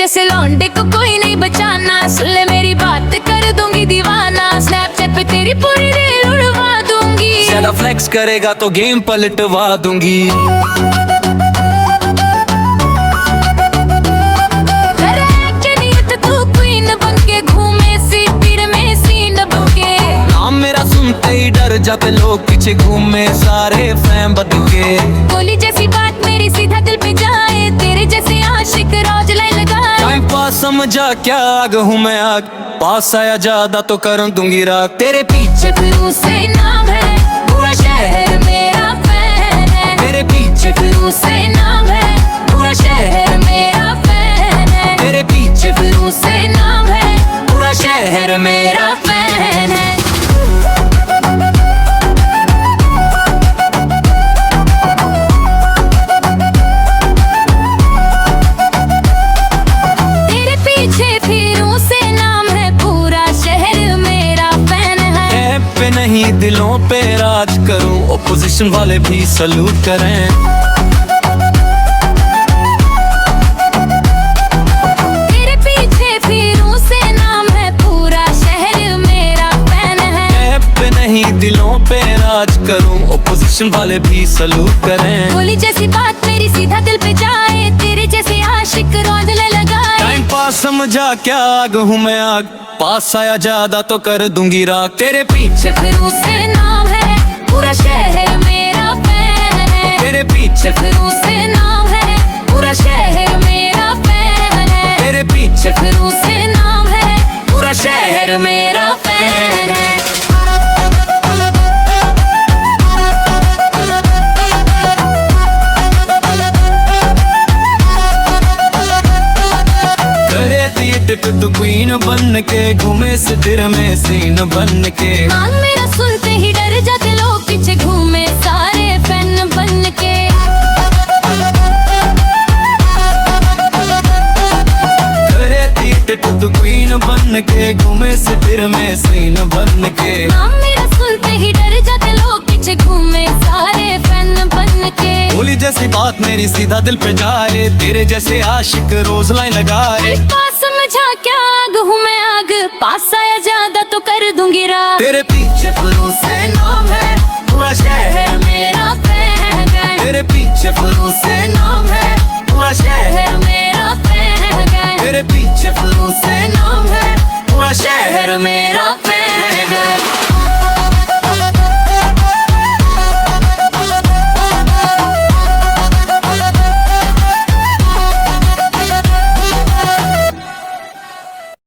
जैसे लौंडे को कोई नहीं बचाना, सुन ले मेरी बात कर दूंगी दीवाना, स्नैपचैट पे तेरी पूरी रील उड़वा दूंगी। ज्यादा फ्लेक्स करेगा तो गेम पलटवा दूंगी। तू क्वीन बनके घूमे सिटी में सीन बनके, नाम मेरा सुनते ही डर जाते लोग, पीछे घूमे सारे फैन बन के। गोली जैसी बात मेरी सीधा दिल पे जाए, तेरे जैसे आशिक रोज लाइन लगाए। टाइम पास समझा क्या, आग हूँ मैं आग, पास आया ज्यादा तो कर दूंगी राग। तेरे पीछे फिरूं से नाम है, पूरा शहर मेरा फैन है। तेरे पीछे फिरूं से नाम है, पूरा शहर मेरा फैन है। तेरे पीछे फिरूं से नाम है, पूरा शहर मेरा फैन है। तेरे पीछे फिरूं से नाम है, पूरा शहर मेरा फैन है। ऐप पे नहीं दिलों पे राज करूं, ओपोजिशन वाले भी सलूट करें। तेरे पीछे फिरूं से नाम है, पूरा शहर मेरा फैन है। ऐप पे नहीं दिलों पे राज करूं, ओपोजिशन वाले भी सलूट करें। गोली जैसी बात मेरी सीधा दिल पे जाए, तेरे जैसे आशिक रोज लगाए। टाइम पास समझा क्या, आग हूँ मैं आग, पास आया ज्यादा तो कर दूंगी राग। तेरे पीछे फिरूं से नाम है, पूरा शहर मेरा फैन है। तेरे पीछे फिरूं से नाम है, पूरा शहर मेरा फैन है। तेरे पीछे फिरूं से नाम है, पूरा शहर मेरा फैन है। तू क्वीन बन के घूमे सितिर में सीन बन के। नाम मेरा सुनते ही डर जाते लोग, पीछे घूमे सारे फैन बन के। तू क्वीन बन के घूमे सितिर में सीन बन के। नाम मेरा सुनते ही डर जाते लोग, पीछे घूमे सारे फैन बन के। गोली जैसी बात मेरी सीधा दिल पे जाए, तेरे जैसे आशिक रोज लाइन लगाए। समझा क्या, आग हूँ मैं आग, पास आया ज्यादा तो कर दूंगी राग। तेरे पीछे फिरूं से नाम है, पूरा शहर मेरा फैन है। तेरे पीछे फिरूं से नाम है, पूरा शहर मेरा